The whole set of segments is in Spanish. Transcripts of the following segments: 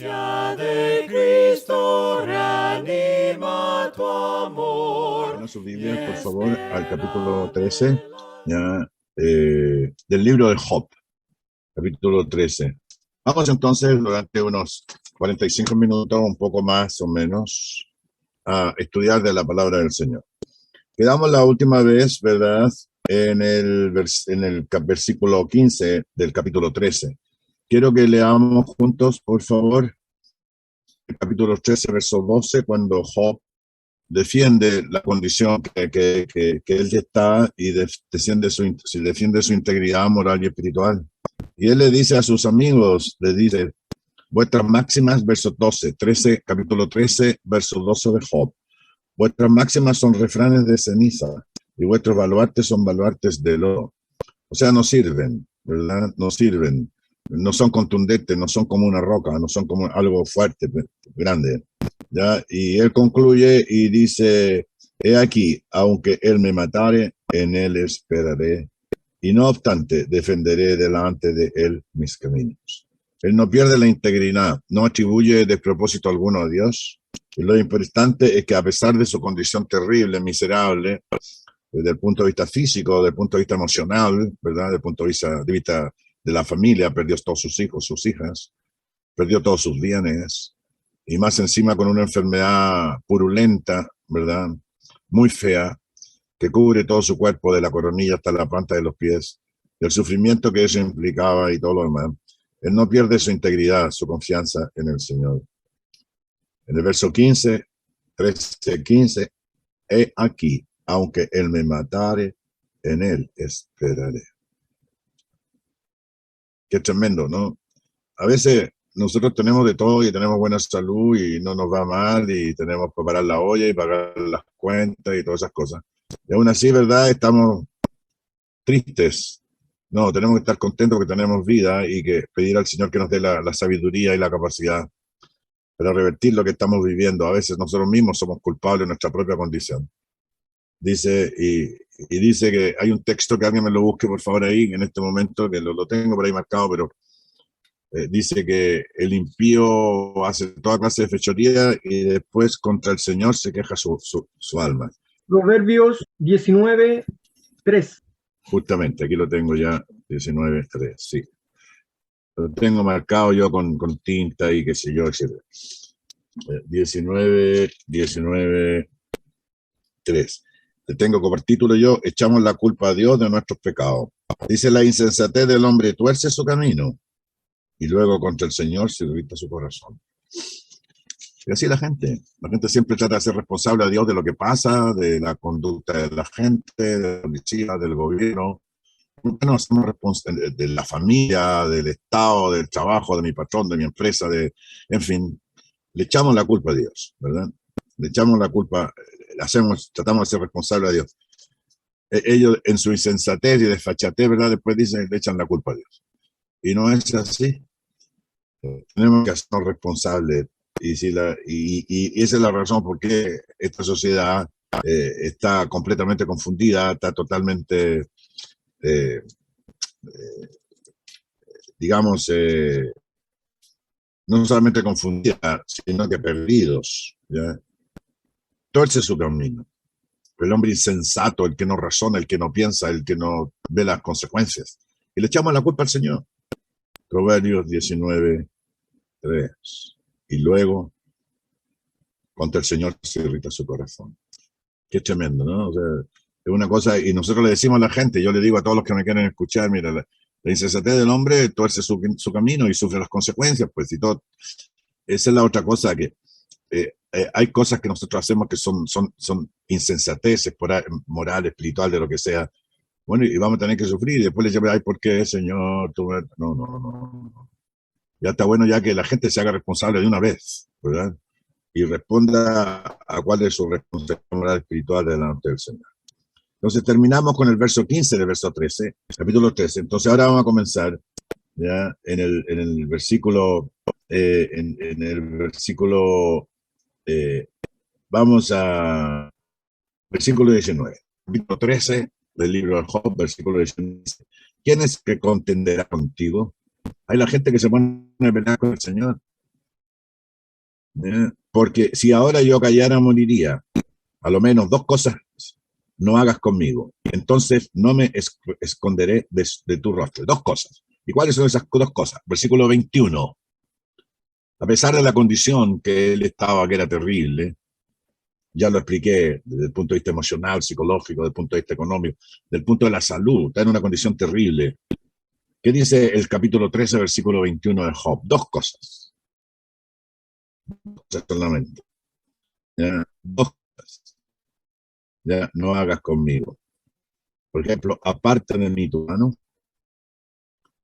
gracia de Cristo reanima tu amor. Abran sus Biblias, por favor, al capítulo 13, ya, del libro de Job, capítulo 13. Vamos entonces durante unos 45 minutos, un poco más o menos, a estudiar de la palabra del Señor. Quedamos la última vez, ¿verdad?, en el versículo 15 del capítulo 13. Quiero que leamos juntos, por favor, el capítulo 13, verso 12, cuando Job defiende la condición que él está y defiende su integridad moral y espiritual. Y él le dice a sus amigos, le dice, vuestras máximas, verso 12, capítulo 13, verso 12 de Job. Vuestras máximas son refranes de ceniza y vuestros baluartes son baluartes de lodo. O sea, no sirven, ¿verdad? No sirven. No son contundentes, no son como una roca, no son como algo fuerte, grande. ¿Ya? Y él concluye y dice, he aquí, aunque él me matare, en él esperaré, y no obstante, defenderé delante de él mis caminos. Él no pierde la integridad, no atribuye despropósito alguno a Dios. Y lo importante es que a pesar de su condición terrible, miserable, desde el punto de vista físico, desde el punto de vista emocional, ¿verdad? Desde el punto de vista de la familia, perdió todos sus hijos, sus hijas, perdió todos sus bienes, y más encima con una enfermedad purulenta, ¿verdad? Muy fea, que cubre todo su cuerpo, de la coronilla hasta la planta de los pies, y el sufrimiento que eso implicaba y todo lo demás. Él no pierde su integridad, su confianza en el Señor. En el verso 15, 13, 15, he aquí, aunque él me matare, en él esperaré. Qué tremendo, ¿no? A veces nosotros tenemos de todo y tenemos buena salud y no nos va mal y tenemos que parar la olla y pagar las cuentas y todas esas cosas. Y aún así, ¿verdad? Estamos tristes. No, tenemos que estar contentos que tenemos vida y que pedir al Señor que nos dé la sabiduría y la capacidad para revertir lo que estamos viviendo. A veces nosotros mismos somos culpables de nuestra propia condición. Dice, y dice que hay un texto que alguien me lo busque, por favor, ahí, en este momento, que lo tengo por ahí marcado, pero dice que el impío hace toda clase de fechoría y después contra el Señor se queja su alma. Proverbios 19:3. Justamente, aquí lo tengo ya, 19:3, sí. Lo tengo marcado yo con tinta y qué sé yo, etc. 19:3. Le tengo como título yo, echamos la culpa a Dios de nuestros pecados. Dice, la insensatez del hombre tuerce su camino y luego contra el Señor se irrita su corazón. Y así la gente siempre trata de ser responsable a Dios de lo que pasa, de la conducta de la gente, de la policía, del gobierno. Nunca nos hacemos responsables de la familia, del Estado, del trabajo, de mi patrón, de mi empresa, en fin, le echamos la culpa a Dios, ¿verdad? Le echamos la culpa, tratamos de ser responsables a Dios. Ellos en su insensatez y desfachatez, ¿verdad? Después dicen, le echan la culpa a Dios. Y no es así. Tenemos que hacernos responsables. Y esa es la razón por qué esta sociedad está completamente confundida, está totalmente, digamos, no solamente confundida, sino que perdidos, ¿ya? Torce su camino. El hombre insensato, el que no razona, el que no piensa, el que no ve las consecuencias. Y le echamos la culpa al Señor. Proverbios 19:3. Y luego, contra el Señor se irrita su corazón. Qué tremendo, ¿no? O sea, es una cosa, y nosotros le decimos a la gente, yo le digo a todos los que me quieren escuchar, mira, la insensatez del hombre tuerce su camino y sufre las consecuencias, pues, y todo. Esa es la otra cosa, que hay cosas que nosotros hacemos que son insensateces, moral, espiritual, de lo que sea. Bueno, y vamos a tener que sufrir, y después le llaman, ay, ¿por qué, Señor? No. Ya está bueno ya que la gente se haga responsable de una vez, ¿verdad? Y responda a cuál es su responsabilidad moral espiritual delante del Señor. Entonces terminamos con el verso 15 del verso 13, capítulo 13. Entonces ahora vamos a comenzar ya en el versículo, vamos a versículo 19, capítulo 13 del libro de Job, versículo 19. ¿Quién es que contenderá contigo? Hay la gente que se pone a pelear con el Señor. Porque si ahora yo callara, moriría. A lo menos dos cosas no hagas conmigo. Entonces no me esconderé de tu rostro. Dos cosas. ¿Y cuáles son esas dos cosas? Versículo 21. A pesar de la condición que él estaba, que era terrible, ya lo expliqué desde el punto de vista emocional, psicológico, desde el punto de vista económico, desde el punto de la salud, está en una condición terrible. ¿Qué dice el capítulo 13, versículo 21 de Job? Dos cosas. Solamente. ¿Ya? Dos cosas. Ya, no hagas conmigo. Por ejemplo, aparte de mí tu mano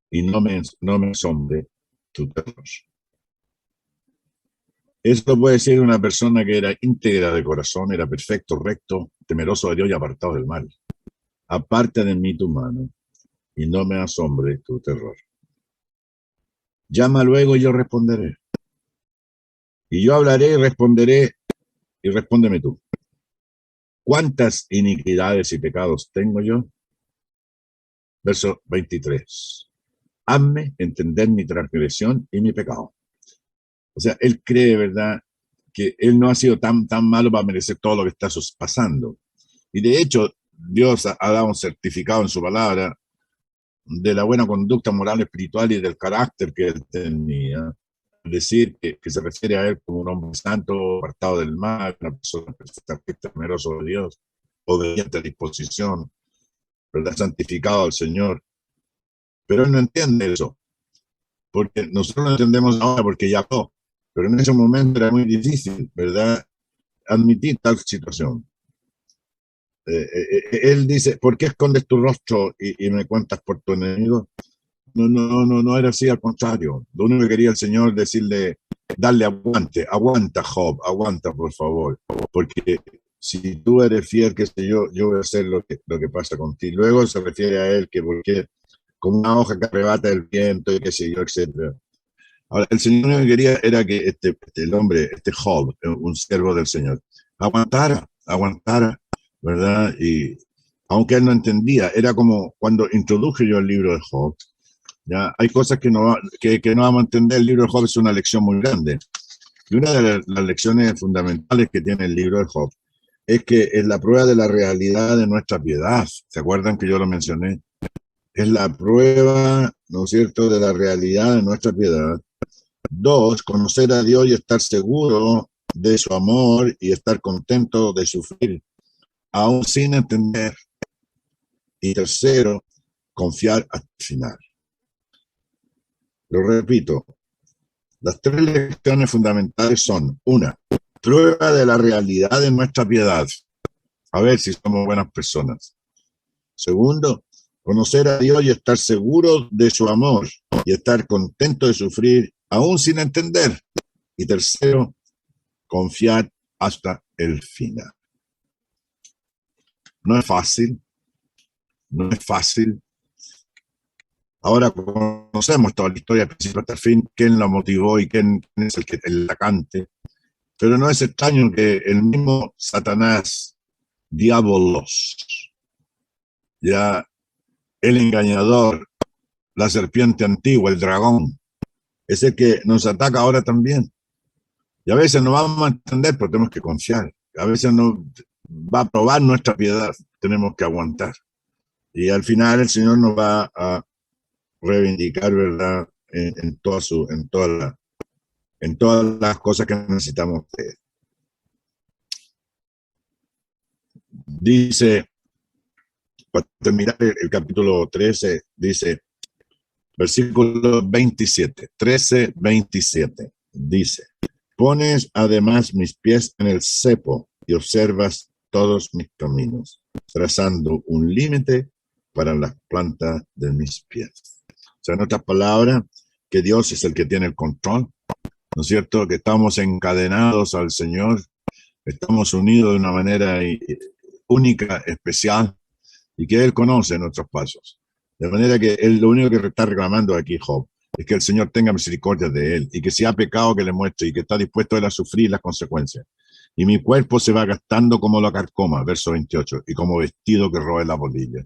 y no me asombre tu terror. Esto puede decir una persona que era íntegra de corazón, era perfecto, recto, temeroso de Dios y apartado del mal. Aparte de mí tu mano y no me asombre tu terror. Llama luego y yo responderé. Y yo hablaré y responderé y respóndeme tú. ¿Cuántas iniquidades y pecados tengo yo? Verso 23. Hazme entender mi transgresión y mi pecado. O sea, él cree, ¿verdad?, que él no ha sido tan malo para merecer todo lo que está pasando. Y de hecho, Dios ha dado un certificado en su palabra de la buena conducta moral, espiritual y del carácter que él tenía. Es decir, que se refiere a él como un hombre santo, apartado del mal, una persona perfecta, temeroso de Dios, obediente a disposición, ¿verdad?, santificado al Señor. Pero él no entiende eso, porque nosotros lo entendemos ahora porque ya no, pero en ese momento era muy difícil, ¿verdad?, admitir tal situación. Él dice, ¿por qué escondes tu rostro y me cuentas por tu enemigo? No era así, al contrario. Lo único que quería el Señor decirle, darle aguante, aguanta Job, aguanta por favor, porque si tú eres fiel, que sé yo voy a hacer lo que pasa contigo. Luego se refiere a él que porque como una hoja que arrebata el viento y qué sé yo, etc. Ahora, el Señor lo que quería era que el hombre, Job, un siervo del Señor, aguantara, ¿verdad? Y aunque él no entendía, era como cuando introduje yo el libro de Job, ¿ya? Hay cosas que no vamos a entender. El libro de Job es una lección muy grande. Y una de las lecciones fundamentales que tiene el libro de Job es que es la prueba de la realidad de nuestra piedad. ¿Se acuerdan que yo lo mencioné? Es la prueba, ¿no es cierto?, de la realidad de nuestra piedad. Dos, conocer a Dios y estar seguro de su amor y estar contento de sufrir, aún sin entender. Y tercero, confiar hasta el final. Lo repito, las tres lecciones fundamentales son: una, prueba de la realidad de nuestra piedad, a ver si somos buenas personas. Segundo, conocer a Dios y estar seguro de su amor y estar contento de sufrir, aún sin entender. Y tercero, confiar hasta el final. No es fácil, no es fácil. Ahora conocemos toda la historia, principio hasta el fin, quién la motivó y quién es el atacante. Pero no es extraño que el mismo Satanás, Diabolos, ya el engañador, la serpiente antigua, el dragón, es el que nos ataca ahora también. Y a veces no vamos a entender, pero tenemos que confiar. A veces no va a probar nuestra piedad, tenemos que aguantar. Y al final el Señor nos va a reivindicar, ¿verdad?, en todas las cosas que necesitamos de él. Dice, para terminar el capítulo 13, dice, versículo 27, 13, 27, dice: pones además mis pies en el cepo y observas todos mis caminos, trazando un límite para las plantas de mis pies. O sea, en otras palabras, que Dios es el que tiene el control, ¿no es cierto?, que estamos encadenados al Señor, estamos unidos de una manera única, especial, y que Él conoce nuestros pasos. De manera que Él lo único que está reclamando aquí, Job, es que el Señor tenga misericordia de él, y que si ha pecado, que le muestre, y que está dispuesto a sufrir las consecuencias. Y mi cuerpo se va gastando como la carcoma, verso 28, y como vestido que roe la polilla.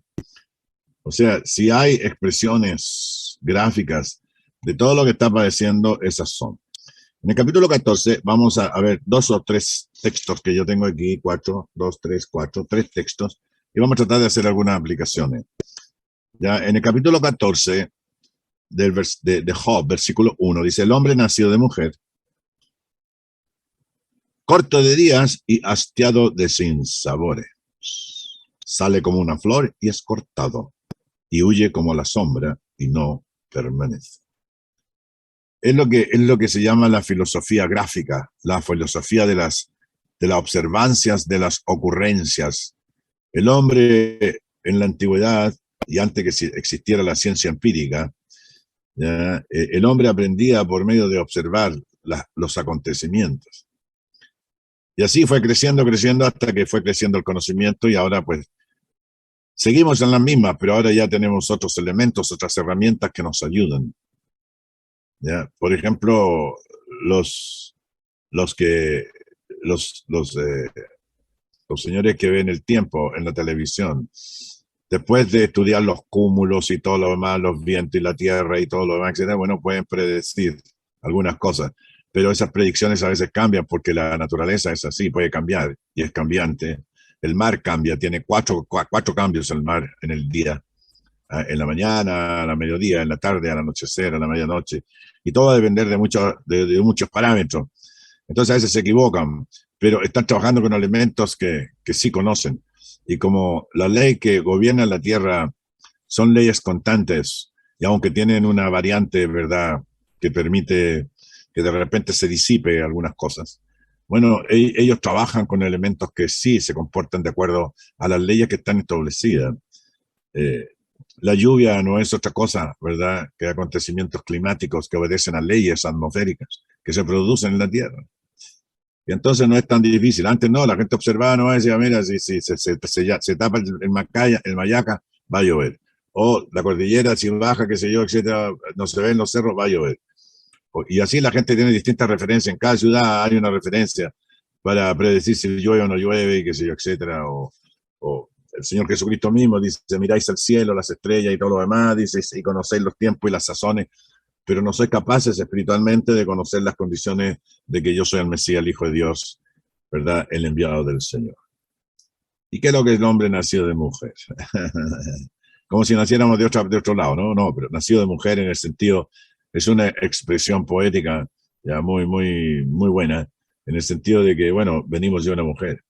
O sea, si hay expresiones gráficas de todo lo que está padeciendo, esas son. En el capítulo 14 vamos a ver 2 o 3 textos que yo tengo aquí, 4, 2, 3, 4, 3 textos, y vamos a tratar de hacer algunas aplicaciones. Ya, en el capítulo 14 de Job, versículo 1, dice, el hombre nacido de mujer, corto de días y hastiado de sinsabores. Sale como una flor y es cortado, y huye como la sombra y no permanece. Es lo que se llama la filosofía gráfica, la filosofía de las observancias, de las ocurrencias. El hombre en la antigüedad, y antes que existiera la ciencia empírica, ¿ya? El hombre aprendía por medio de observar los acontecimientos. Y así fue creciendo, creciendo, hasta que fue creciendo el conocimiento, y ahora pues seguimos en las mismas, pero ahora ya tenemos otros elementos, otras herramientas que nos ayudan. ¿Ya? Por ejemplo, los señores que ven el tiempo en la televisión, después de estudiar los cúmulos y todo lo demás, los vientos y la tierra y todo lo demás, etcétera, bueno, pueden predecir algunas cosas, pero esas predicciones a veces cambian porque la naturaleza es así, puede cambiar y es cambiante. El mar cambia, tiene cuatro cambios el mar en el día. En la mañana, a la mediodía, en la tarde, al anochecer, a la medianoche, y todo va a depender de muchos parámetros. Entonces a veces se equivocan, pero están trabajando con elementos que sí conocen. Y como la ley que gobierna la Tierra son leyes constantes, y aunque tienen una variante, ¿verdad?, que permite que de repente se disipe algunas cosas, bueno, ellos trabajan con elementos que sí se comportan de acuerdo a las leyes que están establecidas. La lluvia no es otra cosa, ¿verdad?, que acontecimientos climáticos que obedecen a leyes atmosféricas que se producen en la Tierra. Y entonces no es tan difícil. Antes no, la gente observaba, no decía, mira, si se tapa el Mayaca, va a llover. O la cordillera, si baja, qué sé yo, etcétera, no se ven los cerros, va a llover. Y así la gente tiene distintas referencias. En cada ciudad hay una referencia para predecir si llueve o no llueve, y qué sé yo, etcétera. O el Señor Jesucristo mismo dice, miráis al cielo, las estrellas y todo lo demás, dice, y conocéis los tiempos y las sazones, pero no sois capaces espiritualmente de conocer las condiciones de que yo soy el Mesías, el Hijo de Dios, ¿verdad?, el enviado del Señor. ¿Y qué es lo que es el hombre nacido de mujer? Como si naciéramos de otro lado, ¿no? No, pero nacido de mujer en el sentido, es una expresión poética ya muy buena, en el sentido de que, bueno, venimos de una mujer.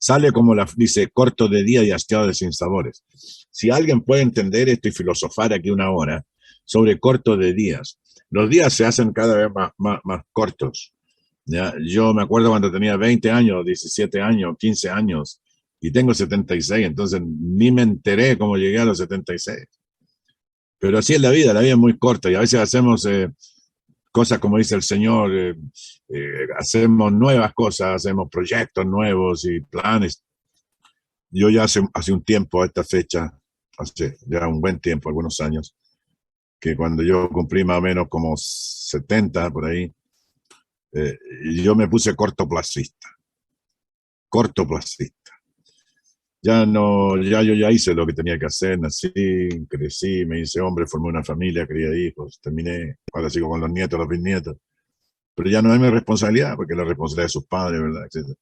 Sale como dice, corto de día y hastiado de sinsabores. Si alguien puede entender esto y filosofar aquí una hora sobre corto de días, los días se hacen cada vez más cortos. ¿Ya? Yo me acuerdo cuando tenía 20 años, 17 años, 15 años, y tengo 76, entonces ni me enteré cómo llegué a los 76. Pero así es la vida es muy corta, y a veces hacemos cosas como dice el Señor, hacemos nuevas cosas, hacemos proyectos nuevos y planes. Yo ya hace un tiempo, a esta fecha, hace ya un buen tiempo, algunos años, que cuando yo cumplí más o menos como 70 por ahí, yo me puse cortoplacista. Yo ya hice lo que tenía que hacer, nací, crecí, me hice hombre, formé una familia, crié hijos, terminé, ahora sigo con los nietos, los bisnietos. Pero ya no es mi responsabilidad, porque es la responsabilidad de sus padres, ¿verdad?, etcétera.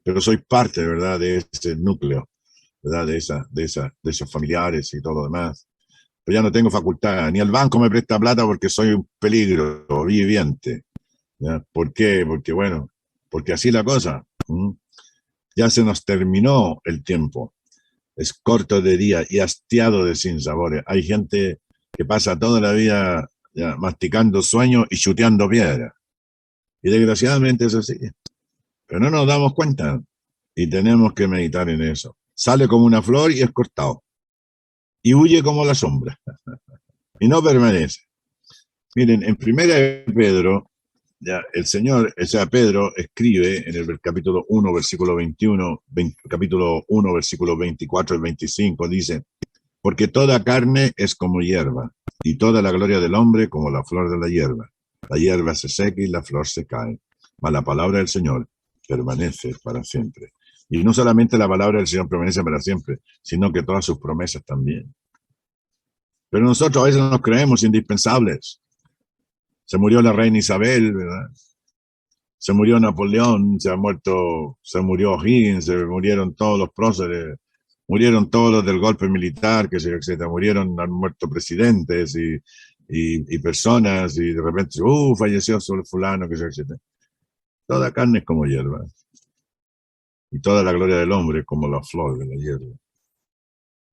Pero soy parte, ¿verdad?, de ese núcleo, ¿verdad?, de esos familiares y todo lo demás. Pero ya no tengo facultad, ni el banco me presta plata porque soy un peligro viviente. ¿Ya? ¿Por qué? Porque así la cosa. Ya se nos terminó el tiempo. Es corto de día y hastiado de sinsabores. Hay gente que pasa toda la vida ya masticando sueños y chuteando piedra. Y desgraciadamente es así. Pero no nos damos cuenta y tenemos que meditar en eso. Sale como una flor y es cortado. Y huye como la sombra. Y no permanece. Miren, en 1 Pedro, ya, el Señor, o sea, Pedro escribe en el capítulo 1, versículo 21, capítulo 1, versículo 24 y 25, dice, porque toda carne es como hierba, y toda la gloria del hombre como la flor de la hierba. La hierba se seca y la flor se cae, mas la palabra del Señor permanece para siempre. Y no solamente la palabra del Señor permanece para siempre, sino que todas sus promesas también. Pero nosotros a veces nos creemos indispensables. Se murió la reina Isabel, ¿verdad? se murió Napoleón, se murió O'Higgins, se murieron todos los próceres, murieron todos los del golpe militar, que se, etcétera, han muerto presidentes y personas, y de repente, falleció solo fulano, que se, etcétera. Toda carne es como hierba, y toda la gloria del hombre es como la flor de la hierba.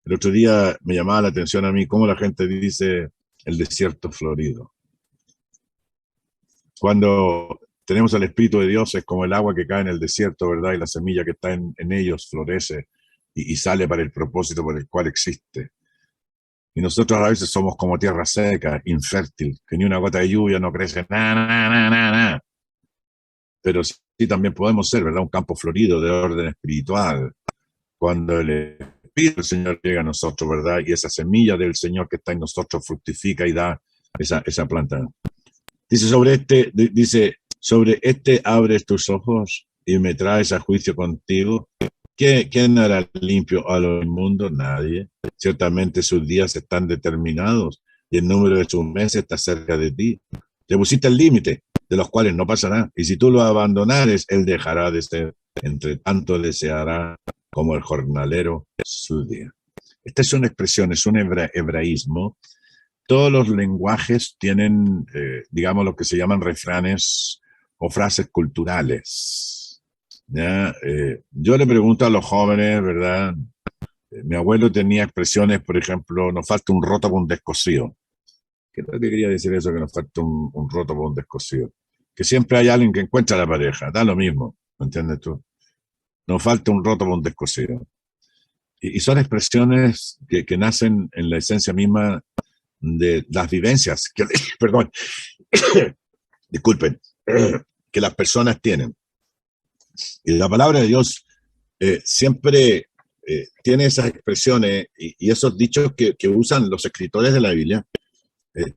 El otro día me llamaba la atención a mí cómo la gente dice el desierto florido. Cuando tenemos al Espíritu de Dios es como el agua que cae en el desierto, ¿verdad? Y la semilla que está en ellos florece y sale para el propósito por el cual existe. Y nosotros a veces somos como tierra seca, infértil, que ni una gota de lluvia no crece, nada. Pero sí también podemos ser, ¿verdad? Un campo florido de orden espiritual. Cuando el Espíritu del Señor llega a nosotros, ¿verdad? Y esa semilla del Señor que está en nosotros fructifica y da esa planta. Dice, sobre este abres tus ojos y me traes a juicio contigo. ¿Quién hará limpio a lo inmundo? Nadie. Ciertamente sus días están determinados y el número de sus meses está cerca de ti. Te pusiste el límite, de los cuales no pasará. Y si tú lo abandonares, él dejará de ser. Entre tanto deseará como el jornalero su día. Esta es una expresión, es un hebraísmo. Todos los lenguajes tienen, digamos, lo que se llaman refranes o frases culturales. ¿Ya? Yo le pregunto a los jóvenes, ¿verdad? Mi abuelo tenía expresiones, por ejemplo, nos falta un roto por un descosido. ¿Qué es lo que quería decir eso, que nos falta un roto por un descosido? Que siempre hay alguien que encuentra a la pareja, da lo mismo, ¿me entiendes tú? Nos falta un roto por un descosido. Y son expresiones que nacen en la esencia misma de las vivencias, perdón, disculpen, que las personas tienen. Y la palabra de Dios siempre tiene esas expresiones y esos dichos que usan los escritores de la Biblia,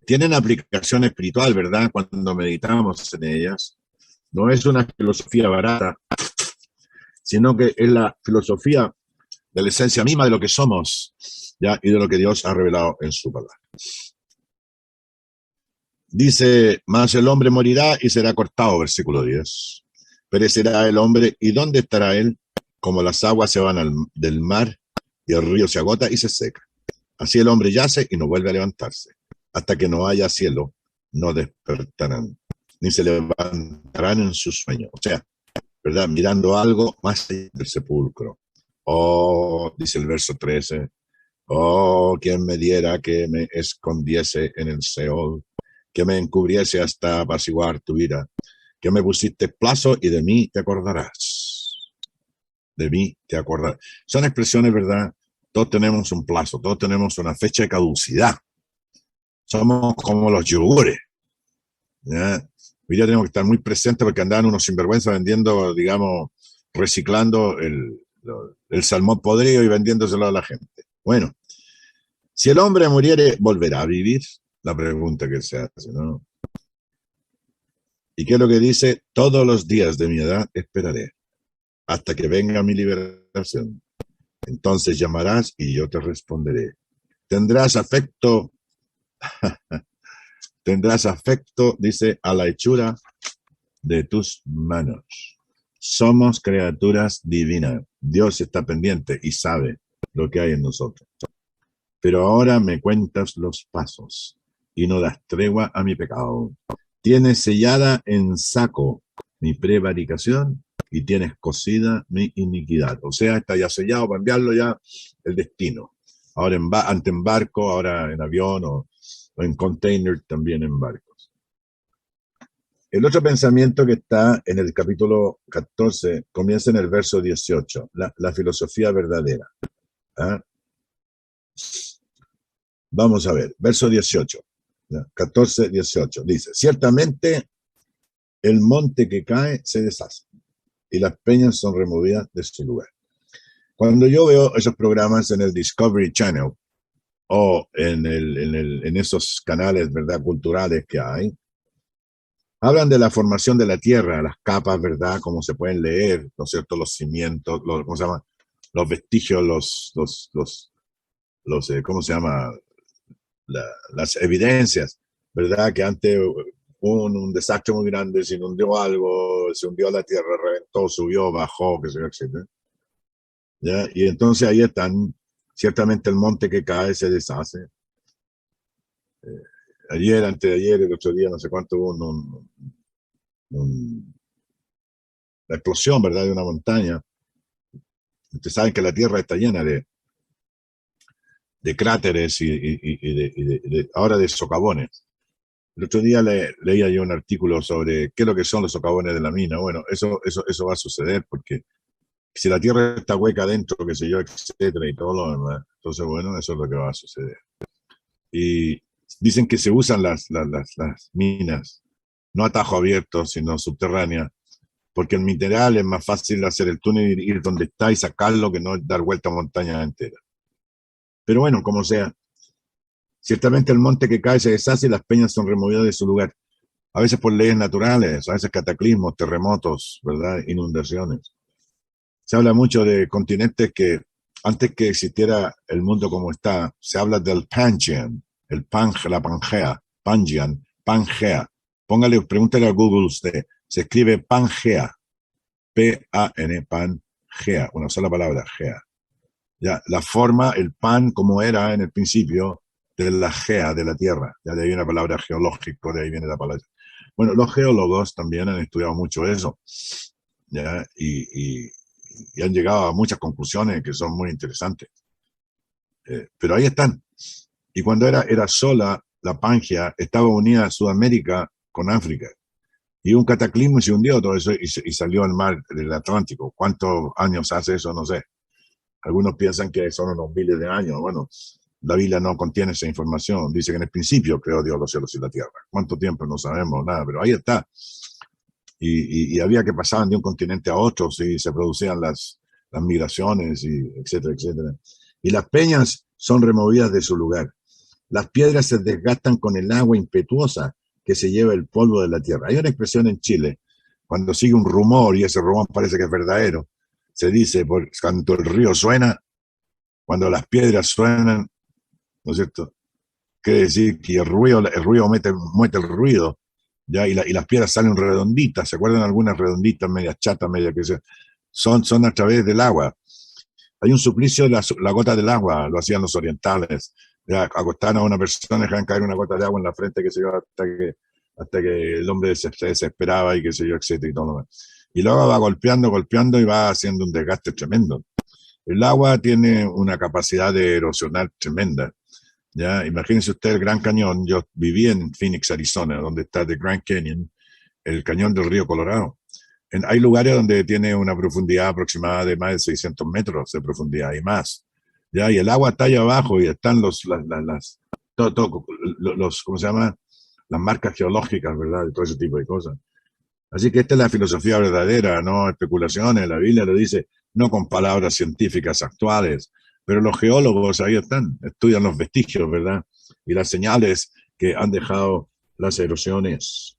tienen aplicación espiritual, ¿verdad? Cuando meditamos en ellas. No es una filosofía barata, sino que es la filosofía de la esencia misma de lo que somos, ¿ya? Y de lo que Dios ha revelado en su palabra. Dice, mas el hombre morirá y será cortado, versículo 10. Perecerá el hombre, ¿y dónde estará él? Como las aguas se van del mar y el río se agota y se seca. Así el hombre yace y no vuelve a levantarse. Hasta que no haya cielo, no despertarán, ni se levantarán en sus sueños. O sea, ¿verdad? Mirando algo más allá del sepulcro. Oh, dice el verso 13, oh, quien me diera que me escondiese en el Seol, que me encubriese hasta apaciguar tu ira, que me pusiste plazo y de mí te acordarás. De mí te acordarás. Son expresiones, ¿verdad? Todos tenemos un plazo, todos tenemos una fecha de caducidad. Somos como los yogures. ¿Ya? Hoy día tenemos que estar muy presentes porque andan unos sinvergüenzas vendiendo, digamos, reciclando el salmón podrido y vendiéndoselo a la gente. Bueno, si el hombre muriere, ¿volverá a vivir? La pregunta que se hace, ¿no? ¿Y qué es lo que dice? Todos los días de mi edad esperaré hasta que venga mi liberación. Entonces llamarás y yo te responderé. Tendrás afecto, dice, a la hechura de tus manos. Somos criaturas divinas. Dios está pendiente y sabe lo que hay en nosotros. Pero ahora me cuentas los pasos y no das tregua a mi pecado. Tienes sellada en saco mi prevaricación y tienes cosida mi iniquidad. O sea, está ya sellado para enviarlo ya el destino. Ahora ante en barco, ahora en avión o en container, también en barcos. El otro pensamiento que está en el capítulo 14 comienza en el verso 18, la filosofía verdadera. ¿Ah? Vamos a ver, verso 18, 14, 18, dice, ciertamente el monte que cae se deshace y las peñas son removidas de su lugar. Cuando yo veo esos programas en el Discovery Channel o en esos canales, ¿verdad?, culturales que hay, hablan de la formación de la tierra, las capas, ¿verdad?, cómo se pueden leer, ¿no es cierto?, los cimientos, ¿cómo se llama?, los vestigios, ¿cómo se llama?, las evidencias, ¿verdad?, que antes un desastre muy grande, se inundó algo, se hundió la tierra, reventó, subió, bajó, qué sé yo, etc. ¿Ya? Y entonces ahí están, ciertamente el monte que cae se deshace. Ayer, antes de ayer, el otro día, no sé cuánto, hubo la explosión, ¿verdad?, de una montaña. Ustedes saben que la Tierra está llena de cráteres y ahora de socavones. El otro día leía yo un artículo sobre qué es lo que son los socavones de la mina. Bueno, eso va a suceder porque si la Tierra está hueca adentro, qué sé yo, etcétera, y todo lo demás, entonces, bueno, eso es lo que va a suceder. Y dicen que se usan las minas, no a tajo abierto, sino subterráneas, porque el mineral es más fácil hacer el túnel, ir donde está y sacarlo que no dar vuelta a montaña entera. Pero bueno, como sea, ciertamente el monte que cae se deshace y las peñas son removidas de su lugar. A veces por leyes naturales, a veces cataclismos, terremotos, ¿verdad? Inundaciones. Se habla mucho de continentes que antes que existiera el mundo como está, se habla del Pangean, la Pangea. Pregúntale a Google usted, se escribe Pangea, P-A-N, Pangea, una sola palabra, Gea. Ya, la forma, el pan como era en el principio de la Gea, de la Tierra. Ya de ahí viene la palabra geológico, de ahí viene la palabra. Bueno, los geólogos también han estudiado mucho eso, ¿ya? Y han llegado a muchas conclusiones que son muy interesantes. Pero ahí están. Y cuando era sola, la Pangea estaba unida a Sudamérica con África. Y un cataclismo y se hundió todo eso y salió al mar del Atlántico. ¿Cuántos años hace eso? No sé. Algunos piensan que son unos miles de años. Bueno, la Biblia no contiene esa información. Dice que en el principio creó Dios los cielos y la tierra. ¿Cuánto tiempo? No sabemos nada, pero ahí está. Y había que pasar de un continente a otro si se producían las migraciones, y etcétera, etcétera. Y las peñas son removidas de su lugar. Las piedras se desgastan con el agua impetuosa que se lleva el polvo de la tierra. Hay una expresión en Chile, cuando sigue un rumor y ese rumor parece que es verdadero, se dice, cuando el río suena, cuando las piedras suenan, ¿no es cierto? Quiere decir que el ruido muete el ruido, ¿ya? Y las piedras salen redonditas, ¿se acuerdan? Algunas redonditas, medias chatas, medias que sea. Son a través del agua. Hay un suplicio de la gota del agua, lo hacían los orientales. Ya, acostaban a una persona, dejaban caer una gota de agua en la frente, que se yo, hasta que el hombre se desesperaba y qué sé yo, etcétera, y todo lo demás. Y luego va golpeando y va haciendo un desgaste tremendo. El agua tiene una capacidad de erosionar tremenda. ¿Ya? Imagínense usted el Gran Cañón. Yo viví en Phoenix, Arizona, donde está The Grand Canyon, el cañón del río Colorado. Hay lugares donde tiene una profundidad aproximada de más de 600 metros de profundidad y más. ¿Ya? Y el agua está allá abajo y están ¿cómo se llama? Las marcas geológicas, ¿verdad? Y todo ese tipo de cosas. Así que esta es la filosofía verdadera, no especulaciones. La Biblia lo dice, no con palabras científicas actuales, pero los geólogos ahí están, estudian los vestigios, ¿verdad? Y las señales que han dejado las erosiones.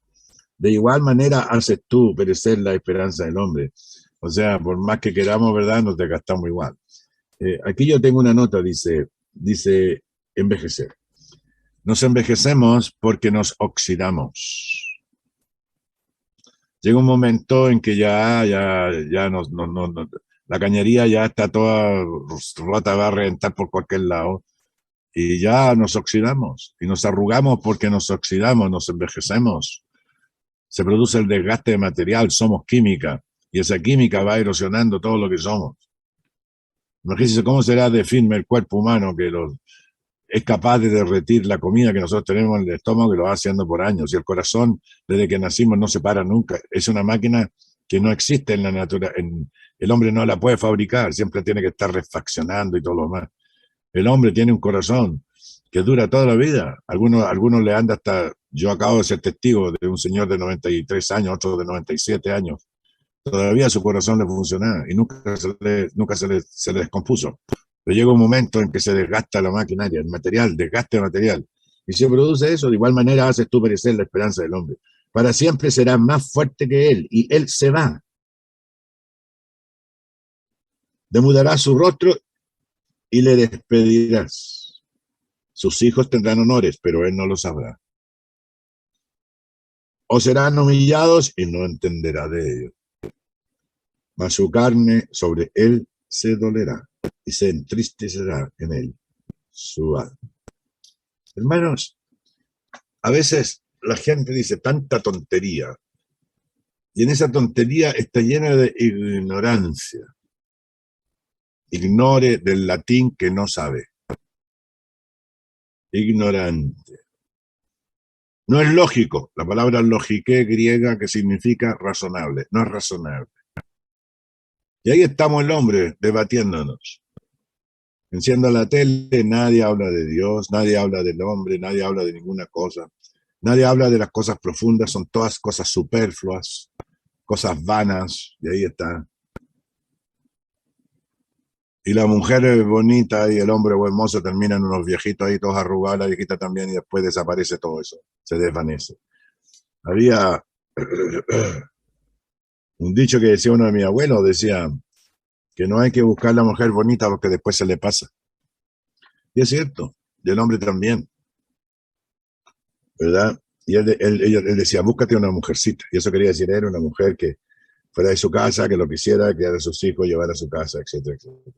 De igual manera haces tú perecer la esperanza del hombre. O sea, por más que queramos, ¿verdad? Nos desgastamos igual. Aquí yo tengo una nota, dice envejecer. Nos envejecemos porque nos oxidamos. Llega un momento en que ya la cañería ya está toda rota, va a reventar por cualquier lado y ya nos oxidamos y nos arrugamos porque nos oxidamos, nos envejecemos. Se produce el desgaste de material, somos química y esa química va erosionando todo lo que somos. Imagínense cómo será de firme el cuerpo humano que es capaz de derretir la comida que nosotros tenemos en el estómago y lo va haciendo por años. Y el corazón, desde que nacimos, no se para nunca. Es una máquina que no existe en la naturaleza. El hombre no la puede fabricar, siempre tiene que estar refaccionando y todo lo demás. El hombre tiene un corazón que dura toda la vida. Algunos le anda hasta... Yo acabo de ser testigo de un señor de 93 años, otro de 97 años. Todavía su corazón le funcionaba y nunca se le descompuso. Pero llega un momento en que se desgasta la maquinaria, el material, desgaste de material. Y se produce eso, de igual manera haces tú perecer la esperanza del hombre. Para siempre será más fuerte que él, y él se va. Demudará su rostro y le despedirás. Sus hijos tendrán honores, pero él no lo sabrá. o serán humillados y no entenderá de ellos. Mas su carne sobre él se dolerá y se entristecerá en él su alma. Hermanos, a veces la gente dice tanta tontería y en esa tontería está llena de ignorancia. Ignore del latín que no sabe. Ignorante. No es lógico. La palabra logique griega que significa razonable. No es razonable. Y ahí estamos el hombre debatiéndonos. Encienda la tele, nadie habla de Dios, nadie habla del hombre, nadie habla de ninguna cosa. Nadie habla de las cosas profundas, son todas cosas superfluas, cosas vanas, y ahí está. Y la mujer es bonita y el hombre o hermoso terminan unos viejitos ahí todos arrugados, la viejita también, y después desaparece todo eso, se desvanece. Había un dicho que decía uno de mis abuelos, decía que no hay que buscar la mujer bonita porque después se le pasa. Y es cierto, y el hombre también, ¿verdad? Y él decía, búscate una mujercita, y eso quería decir, era una mujer que fuera de su casa, que lo quisiera, criar a sus hijos, llevar a su casa, etcétera, etcétera.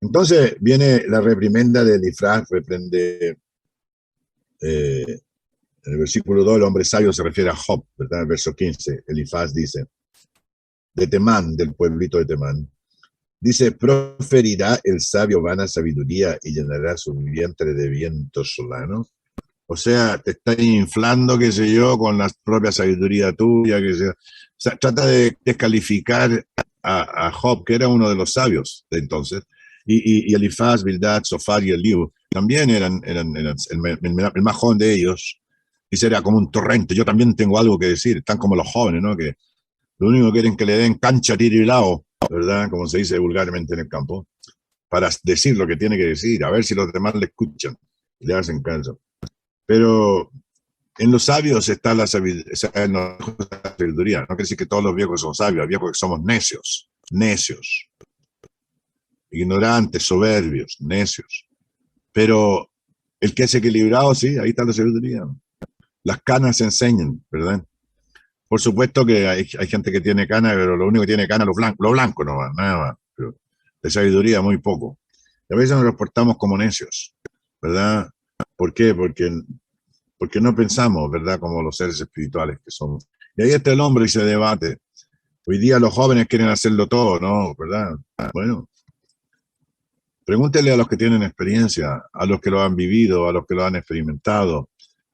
Entonces viene la reprimenda de Elifaz, reprende en el versículo 2, el hombre sabio se refiere a Job, ¿verdad? El verso 15, Elifaz dice, de Temán, del pueblito de Temán, dice, proferirá el sabio vana sabiduría y llenará su vientre de viento solano. O sea, te estás inflando, qué sé yo, con la propia sabiduría tuya, qué sé yo. O sea, trata de descalificar a Job, que era uno de los sabios de entonces, y Elifaz, Bildad, Sofar y Eliú también eran el más joven de ellos. Dice, era como un torrente. Yo también tengo algo que decir. Están como los jóvenes, ¿no? Que lo único que quieren que le den cancha, tiro y lao, ¿verdad? Como se dice vulgarmente en el campo, para decir lo que tiene que decir, a ver si los demás le escuchan y le hacen caso. Pero en los sabios está la sabiduría. No quiere decir que todos los viejos son sabios, hay viejos que somos necios, ignorantes, soberbios, necios. Pero el que es equilibrado, sí, ahí está la sabiduría. Las canas se enseñan, ¿verdad? Por supuesto que hay gente que tiene canas, pero lo único que tiene canas es lo blanco no va, nada más. Pero de sabiduría muy poco. Y a veces nos portamos como necios, ¿verdad? ¿Por qué? Porque no pensamos, ¿verdad? Como los seres espirituales que somos. Y ahí está el hombre y se debate. Hoy día los jóvenes quieren hacerlo todo, ¿no? ¿Verdad? Bueno, pregúntele a los que tienen experiencia, a los que lo han vivido, a los que lo han experimentado,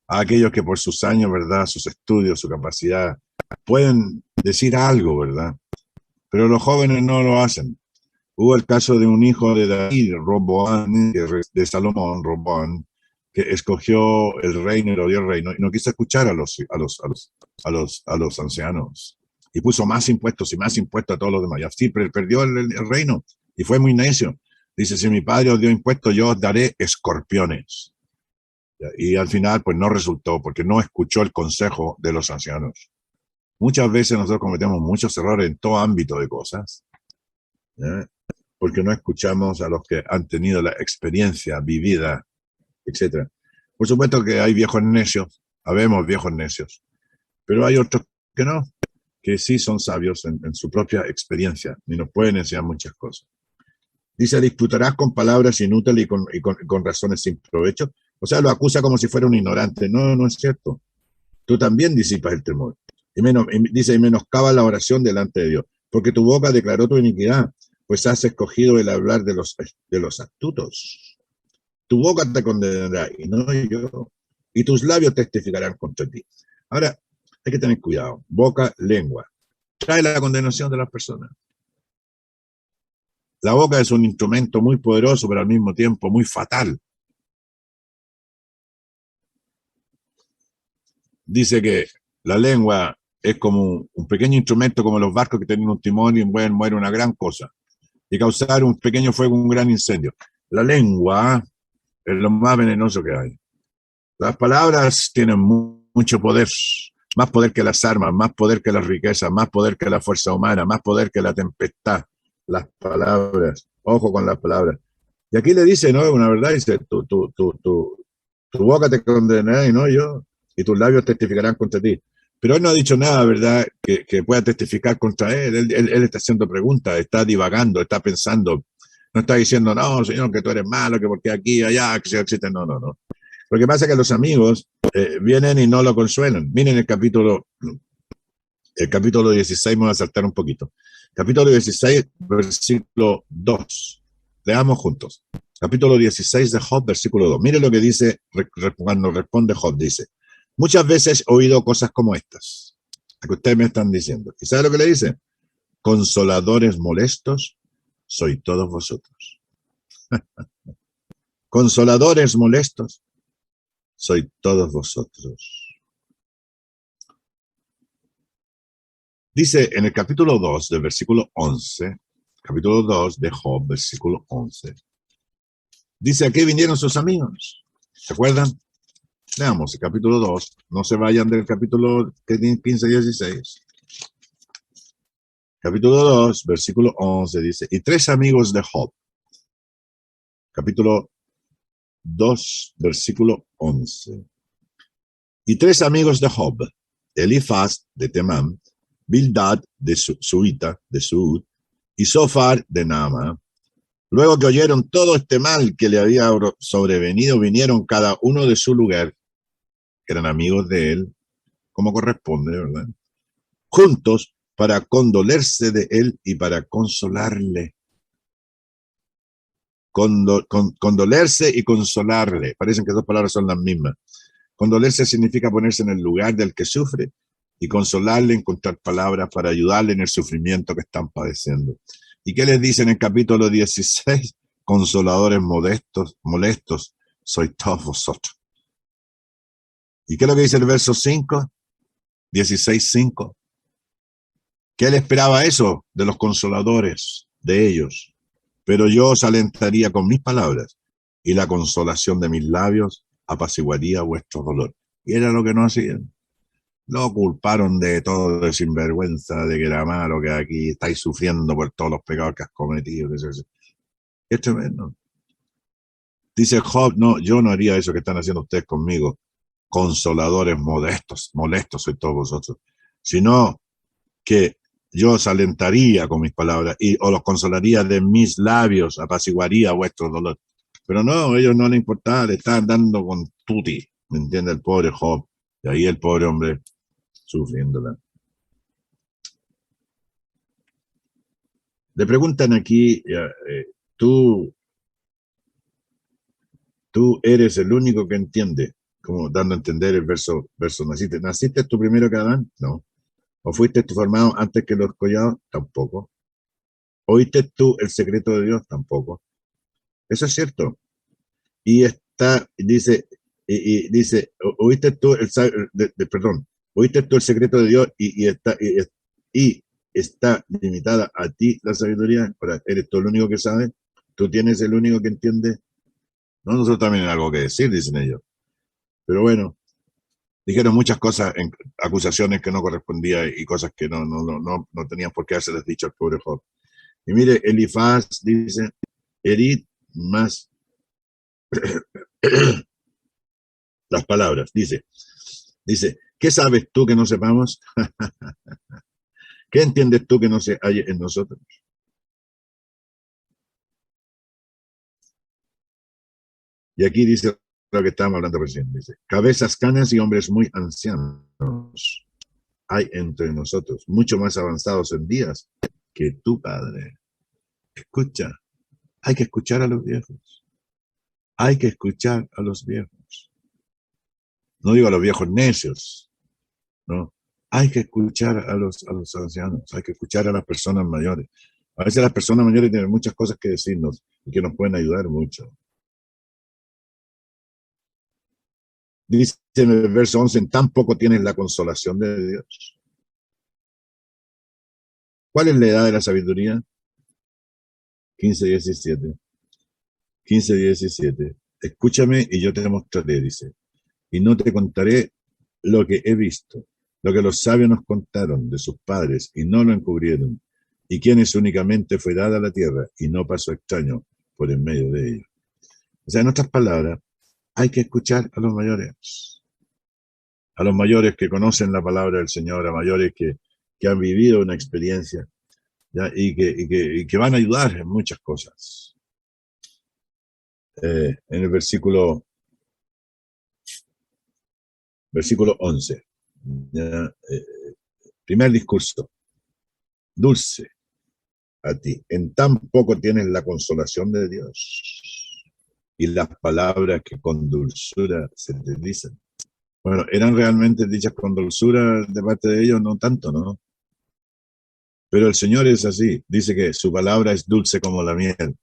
a aquellos que por sus años, ¿verdad? Sus estudios, su capacidad, pueden decir algo, ¿verdad? Pero los jóvenes no lo hacen. Hubo el caso de un hijo de David, Roboán, de Salomón, Roboán, que escogió el reino y lo dio el reino y no quiso escuchar a los ancianos y puso más impuestos y más impuestos a todos los demás. Y así perdió el reino y fue muy necio. Dice, si mi padre os dio impuestos, yo os daré escorpiones. Y al final, pues no resultó porque no escuchó el consejo de los ancianos. Muchas veces nosotros cometemos muchos errores en todo ámbito de cosas, ¿eh? Porque no escuchamos a los que han tenido la experiencia vivida, etc. Por supuesto que hay viejos necios, habemos viejos necios, pero hay otros que no, que sí son sabios en su propia experiencia y nos pueden enseñar muchas cosas. Dice, disputarás con palabras inútiles y con razones sin provecho. O sea, lo acusa como si fuera un ignorante. No, no es cierto. Tú también disipas el temor. Dice, y menoscaba la oración delante de Dios, porque tu boca declaró tu iniquidad, pues has escogido el hablar de los astutos. Tu boca te condenará y no yo, y tus labios testificarán contra ti. Ahora, hay que tener cuidado. Boca, lengua. Trae la condenación de las personas. La boca es un instrumento muy poderoso, pero al mismo tiempo muy fatal. Dice que la lengua es como un pequeño instrumento, como los barcos que tienen un timón y pueden mover una gran cosa y causar un pequeño fuego, un gran incendio. La lengua es lo más venenoso que hay. Las palabras tienen mucho poder, más poder que las armas, más poder que las riquezas, más poder que la fuerza humana, más poder que la tempestad. Las palabras, ojo con las palabras. Y aquí le dice, ¿no? Una verdad, dice, tu boca te condenará y no yo. y tus labios testificarán contra ti. Pero él no ha dicho nada, ¿verdad?, que pueda testificar contra él. Él está haciendo preguntas, está divagando, está pensando. No está diciendo, no, Señor, que tú eres malo, que porque aquí, allá, que se existe. No, no, no. Lo que pasa es que los amigos vienen y no lo consuelan. Miren el capítulo 16, me voy a saltar un poquito. Capítulo 16, versículo 2. Leamos juntos. Capítulo 16 de Job, versículo 2. Miren lo que dice cuando responde Job. Dice, muchas veces he oído cosas como estas, a que ustedes me están diciendo. ¿Y sabe lo que le dice? Consoladores molestos, soy todos vosotros. Consoladores molestos, soy todos vosotros. Dice en el capítulo 2 del versículo 11, capítulo 2 de Job, versículo 11, dice, ¿a qué vinieron sus amigos? ¿Se acuerdan? Veamos el capítulo 2, no se vayan del capítulo 15 y 16. Capítulo 2, versículo 11 dice, y 3 amigos de Job. Capítulo 2, versículo 11. Y 3 amigos de Job, Elifaz de Temán, Bildad de Suita, de Sud, y Sofar de Naama. Luego que oyeron todo este mal que le había sobrevenido, vinieron cada uno de su lugar, que eran amigos de él, como corresponde, ¿verdad? Juntos para condolerse de él y para consolarle. Condolerse y consolarle. Parecen que 2 palabras son las mismas. Condolerse significa ponerse en el lugar del que sufre y consolarle, encontrar palabras para ayudarle en el sufrimiento que están padeciendo. ¿Y qué les dice en el capítulo 16? Consoladores molestos, sois todos vosotros. ¿Y qué es lo que dice el verso 5? 16:5. Que él esperaba eso de los consoladores, de ellos. Pero yo os alentaría con mis palabras, y la consolación de mis labios apaciguaría vuestro dolor. Y era lo que no hacían. Lo culparon de todo, de sinvergüenza, de que era malo, que aquí estáis sufriendo por todos los pecados que has cometido. Es tremendo. Dice Job, no, yo no haría eso que están haciendo ustedes conmigo. Consoladores molestos sois todos vosotros. Sino que yo os alentaría con mis palabras y os los consolaría de mis labios, apaciguaría vuestro dolor. Pero no, a ellos no les importaba, le estaban dando con tutti, ¿me entiende? El pobre Job. Y ahí el pobre hombre sufriéndola. Le preguntan aquí, tú eres el único que entiende, como dando a entender el verso, ¿naciste tú primero que Adán? No. ¿O fuiste tú formado antes que los collados? Tampoco. ¿Oíste tú el secreto de Dios? Tampoco. Eso es cierto. Y dice, ¿oíste tú ¿oíste tú el secreto de Dios y está limitada a ti la sabiduría? Ahora, ¿eres tú el único que sabe? ¿Tú tienes el único que entiende? No, nosotros también hay algo que decir, dicen ellos. Pero bueno, dijeron muchas cosas, acusaciones que no correspondían y cosas que no tenían por qué haberse dicho al pobre Job. Y mire, Elifaz dice, herid más las palabras. Dice, ¿qué sabes tú que no sepamos? ¿Qué entiendes tú que no se halle en nosotros? Y aquí dice lo que estábamos hablando recién. Dice, cabezas canas y hombres muy ancianos hay entre nosotros, mucho más avanzados en días que tu padre. Escucha, hay que escuchar a los viejos. Hay que escuchar a los viejos. No digo a los viejos necios, no. Hay que escuchar a los ancianos, hay que escuchar a las personas mayores. A veces las personas mayores tienen muchas cosas que decirnos y que nos pueden ayudar mucho. Dice en el verso 11, en tan poco tienes la consolación de Dios. ¿Cuál es la edad de la sabiduría? 15:17. 15:17. Escúchame y yo te mostraré, dice. Y no te contaré lo que he visto, lo que los sabios nos contaron de sus padres y no lo encubrieron, y quienes únicamente fue dada la tierra y no pasó extraño por en medio de ellos. O sea, en otras palabras, hay que escuchar a los mayores. a los mayores que conocen la palabra del Señor, a mayores que han vivido una experiencia, ¿ya? Y que van a ayudar en muchas cosas. En el versículo 11, ¿ya? Primer discurso, dulce a ti, en tan poco tienes la consolación de Dios y las palabras que con dulzura se te dicen. Bueno, ¿eran realmente dichas con dulzura de parte de ellos? No tanto, ¿no? Pero el Señor es así, dice que su palabra es dulce como la miel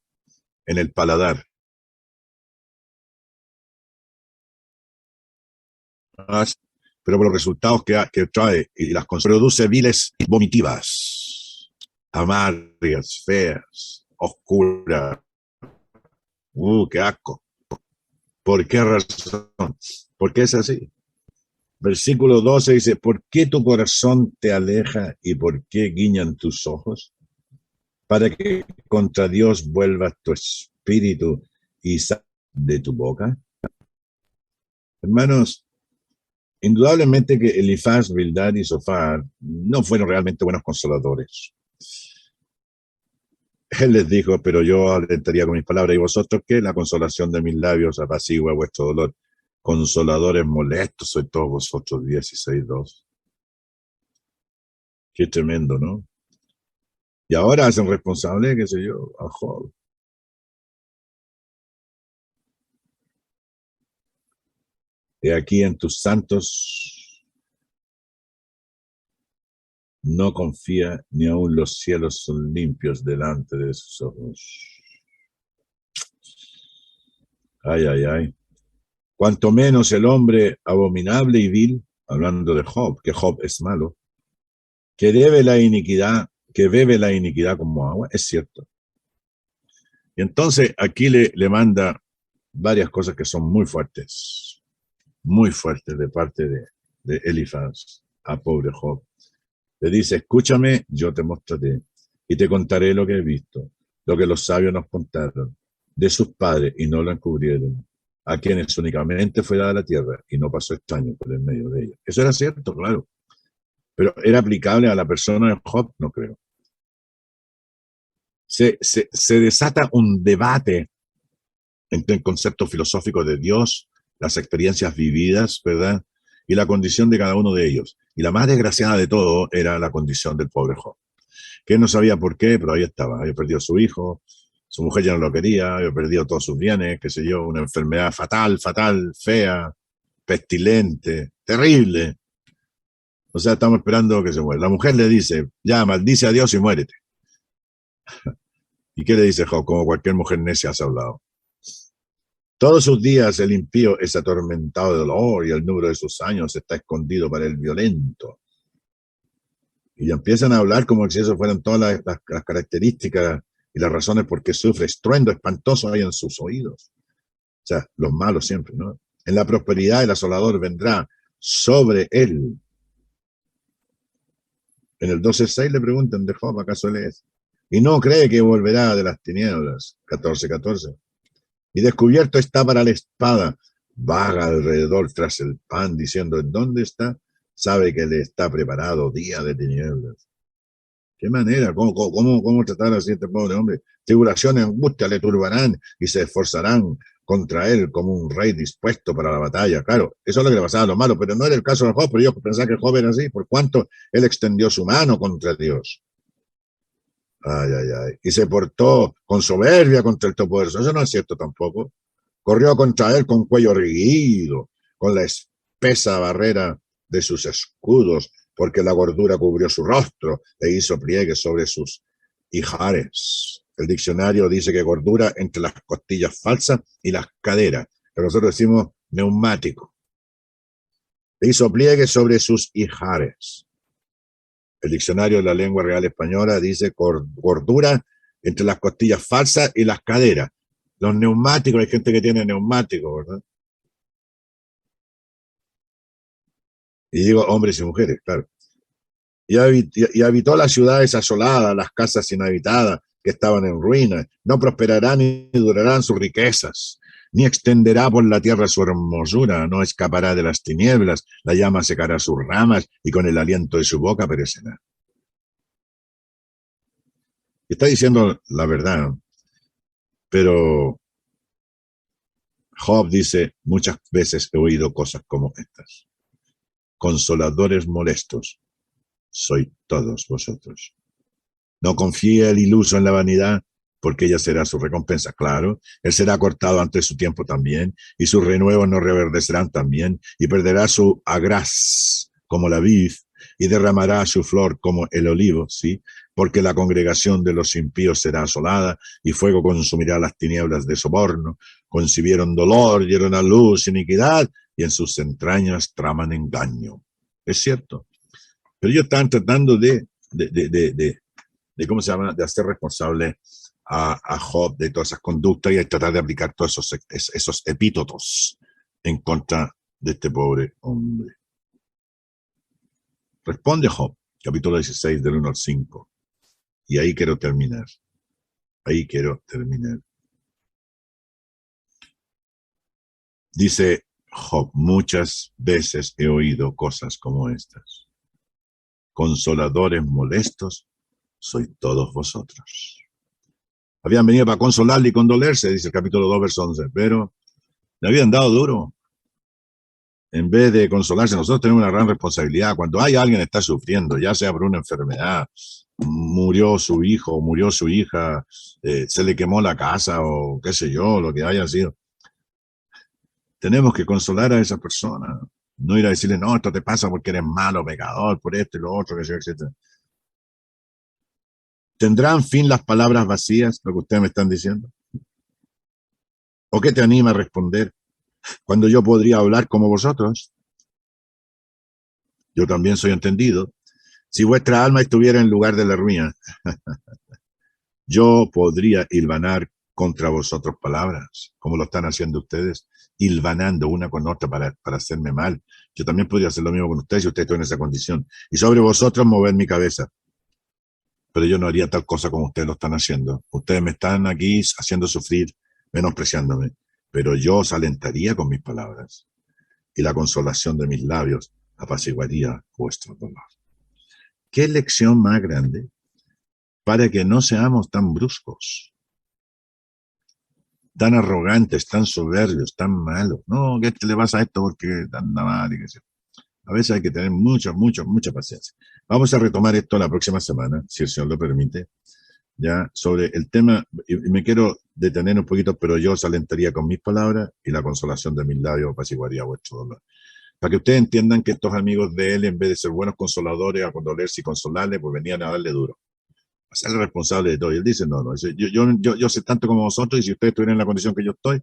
en el paladar. Pero por los resultados que trae y las produce viles vomitivas, amargas, feas, oscuras. ¡Qué asco! ¿Por qué razón? Porque es así. Versículo 12 dice, ¿por qué tu corazón te aleja y por qué guiñan tus ojos? Para que contra Dios vuelvas tu espíritu y salga de tu boca. Hermanos, indudablemente que Elifaz, Bildad y Zofar no fueron realmente buenos consoladores. Él les dijo, pero yo alentaría con mis palabras, ¿y vosotros qué? La consolación de mis labios apacigua vuestro dolor. Consoladores molestos sois todos vosotros, 16:2. Qué tremendo, ¿no? Y ahora hacen responsable, qué sé yo, a Job. He aquí en tus santos no confía, ni aun los cielos son limpios delante de sus ojos. Ay, ay, ay. Cuanto menos el hombre abominable y vil, hablando de Job, que Job es malo, que bebe la iniquidad como agua, es cierto. Y entonces aquí le manda varias cosas que son muy fuertes de parte de Elifaz a pobre Job. Le dice, escúchame, yo te mostraré y te contaré lo que he visto, lo que los sabios nos contaron de sus padres y no lo encubrieron, a quienes únicamente fue dada la tierra y no pasó extraño por el medio de ella. Eso era cierto, claro, pero ¿era aplicable a la persona de Job? No creo. Se desata un debate entre el concepto filosófico de Dios, las experiencias vividas, ¿verdad? Y la condición de cada uno de ellos. Y la más desgraciada de todo era la condición del pobre Job, que no sabía por qué, pero ahí estaba. Había perdido a su hijo, su mujer ya no lo quería, había perdido todos sus bienes, qué sé yo, una enfermedad fatal, fea, pestilente, terrible. O sea, estamos esperando que se muera. La mujer le dice, ya, maldice a Dios y muérete. ¿Y qué le dice Job? Como cualquier mujer necia has hablado. Todos sus días el impío es atormentado de dolor y el número de sus años está escondido para el violento. Y empiezan a hablar como si eso fueran todas las características y las razones por qué sufre. Estruendo espantoso hay en sus oídos. O sea, los malos siempre, ¿no? En la prosperidad el asolador vendrá sobre él. En el 12:6 le preguntan de Job, ¿acaso él es? Y no cree que volverá de las tinieblas. 14:14. Y descubierto está para la espada. Vaga alrededor tras el pan, diciendo, ¿en dónde está? Sabe que le está preparado día de tinieblas. ¿Qué manera? ¿Cómo tratar así a este pobre hombre? Tribulación y angustia le turbarán y se esforzarán contra él como un rey dispuesto para la batalla. Claro, eso es lo que le pasaba a los malos, pero no era el caso de Job, pero yo pensaba que Job era así, por cuanto él extendió su mano contra Dios. Ay, ay, ay. Y se portó con soberbia contra el Todopoderoso. Eso no es cierto tampoco. Corrió contra él con cuello erguido, con la espesa barrera de sus escudos, porque la gordura cubrió su rostro e hizo pliegues sobre sus ijares. El diccionario dice que gordura entre las costillas falsas y las caderas, pero nosotros decimos neumático. E hizo pliegues sobre sus ijares. El diccionario de la lengua real española dice gordura entre las costillas falsas y las caderas. Los neumáticos, hay gente que tiene neumáticos, ¿verdad? Y digo hombres y mujeres, claro. Y habitó las ciudades asoladas, las casas inhabitadas que estaban en ruinas. No prosperarán ni durarán sus riquezas, ni extenderá por la tierra su hermosura, no escapará de las tinieblas, la llama secará sus ramas y con el aliento de su boca perecerá. Está diciendo la verdad, pero Job dice, muchas veces he oído cosas como estas. Consoladores molestos, sois todos vosotros. No confíe el iluso en la vanidad, porque ella será su recompensa. Claro, él será cortado antes de su tiempo también, y sus renuevos no reverdecerán también, y perderá su agraz como la vid, y derramará su flor como el olivo, ¿sí? Porque la congregación de los impíos será asolada, y fuego consumirá las tinieblas de soborno. Concibieron dolor, dieron a luz iniquidad, y en sus entrañas traman engaño. Es cierto. Pero ellos están tratando de ¿cómo se llama?, de hacer responsable a Job de todas esas conductas y de tratar de aplicar todos esos epítetos en contra de este pobre hombre. Responde Job, capítulo 16, del 1 al 5. Y ahí quiero terminar. Ahí quiero terminar. Dice Job, muchas veces he oído cosas como estas. Consoladores molestos, sois todos vosotros. Habían venido para consolarle y condolerse, dice el capítulo 2, verso 11, pero le habían dado duro. En vez de consolarse, nosotros tenemos una gran responsabilidad. Cuando hay alguien que está sufriendo, ya sea por una enfermedad, murió su hijo, murió su hija, se le quemó la casa o qué sé yo, lo que haya sido, tenemos que consolar a esa persona. No ir a decirle, no, esto te pasa porque eres malo, pecador, por esto y lo otro, que sé yo, etc. ¿Tendrán fin las palabras vacías, lo que ustedes me están diciendo? ¿O qué te anima a responder cuando yo podría hablar como vosotros? Yo también soy entendido. Si vuestra alma estuviera en lugar de la ruina, yo podría hilvanar contra vosotros palabras, como lo están haciendo ustedes, hilvanando una con otra para hacerme mal. Yo también podría hacer lo mismo con ustedes si ustedes están en esa condición. Y sobre vosotros mover mi cabeza. Pero yo no haría tal cosa como ustedes lo están haciendo. Ustedes me están aquí haciendo sufrir, menospreciándome. Pero yo os alentaría con mis palabras. Y la consolación de mis labios apaciguaría vuestro dolor. ¿Qué lección más grande para que no seamos tan bruscos, tan arrogantes, tan soberbios, tan malos? No, ¿qué le pasa a esto porque anda mal? A veces hay que tener mucha paciencia. Vamos a retomar esto la próxima semana, si el Señor lo permite, ya sobre el tema, y me quiero detener un poquito, pero yo os alentaría con mis palabras y la consolación de mis labios apaciguaría vuestro dolor. Para que ustedes entiendan que estos amigos de él, en vez de ser buenos consoladores, a condolerse y consolarle, pues venían a darle duro, a ser responsable de todo. Y él dice, no, yo sé tanto como vosotros, y si ustedes estuvieran en la condición que yo estoy,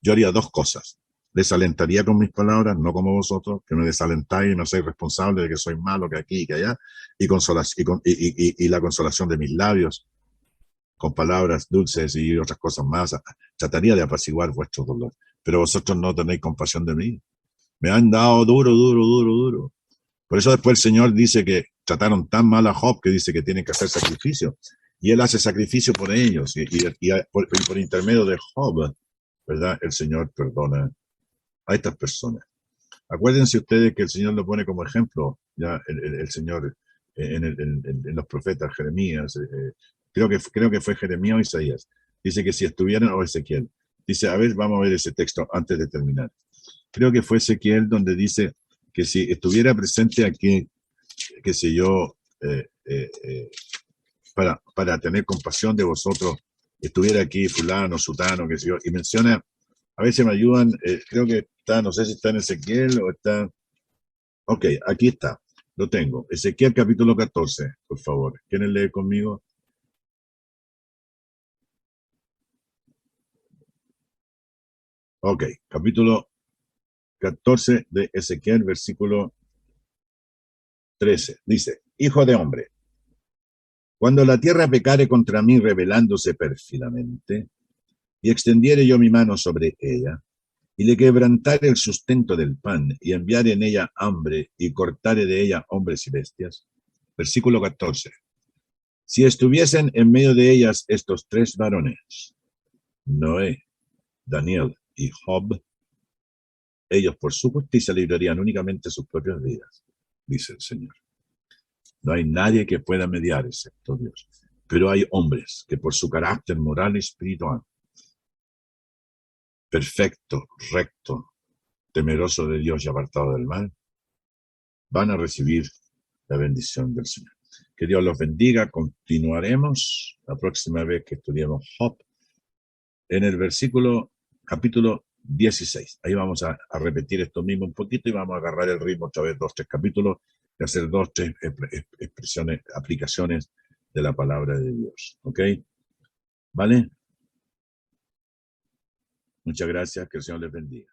yo haría dos cosas. Les alentaría con mis palabras, no como vosotros, que me desalentáis y no sois responsable de que soy malo, que aquí y que allá, y la consolación de mis labios, con palabras dulces y otras cosas más, trataría de apaciguar vuestro dolor. Pero vosotros no tenéis compasión de mí. Me han dado duro. Por eso después el Señor dice que trataron tan mal a Job que dice que tienen que hacer sacrificio. Y él hace sacrificio por ellos. Y por intermedio de Job, ¿verdad?, el Señor perdona a estas personas. Acuérdense ustedes que el Señor lo pone como ejemplo, ya el Señor en los profetas, Jeremías, creo que fue Jeremías o Isaías. Dice que si estuvieran, o Ezequiel. Dice, a ver, vamos a ver ese texto antes de terminar. Creo que fue Ezequiel donde dice que si estuviera presente aquí, qué sé yo, para tener compasión de vosotros, estuviera aquí fulano, sutano, qué sé yo, y menciona, a veces me ayudan, creo que está, no sé si está en Ezequiel o está, ok, aquí está, lo tengo, Ezequiel capítulo 14, por favor, ¿quieren leer conmigo? Ok, capítulo 14 de Ezequiel, versículo 13. Dice, hijo de hombre, cuando la tierra pecare contra mí rebelándose pérfidamente, y extendiere yo mi mano sobre ella, y le quebrantare el sustento del pan, y enviare en ella hambre, y cortare de ella hombres y bestias. Versículo 14. Si estuviesen en medio de ellas estos tres varones, Noé, Daniel y Job, ellos por su justicia librarían únicamente sus propias vidas, dice el Señor. No hay nadie que pueda mediar excepto Dios. Pero hay hombres que por su carácter moral y espiritual, perfecto, recto, temeroso de Dios y apartado del mal, van a recibir la bendición del Señor. Que Dios los bendiga. Continuaremos la próxima vez que estudiemos Job en el capítulo 16. Ahí vamos a repetir esto mismo un poquito y vamos a agarrar el ritmo otra vez 2, 3 capítulos y hacer 2, 3 expresiones, aplicaciones de la palabra de Dios. ¿Ok? ¿Vale? Muchas gracias. Que el Señor les bendiga.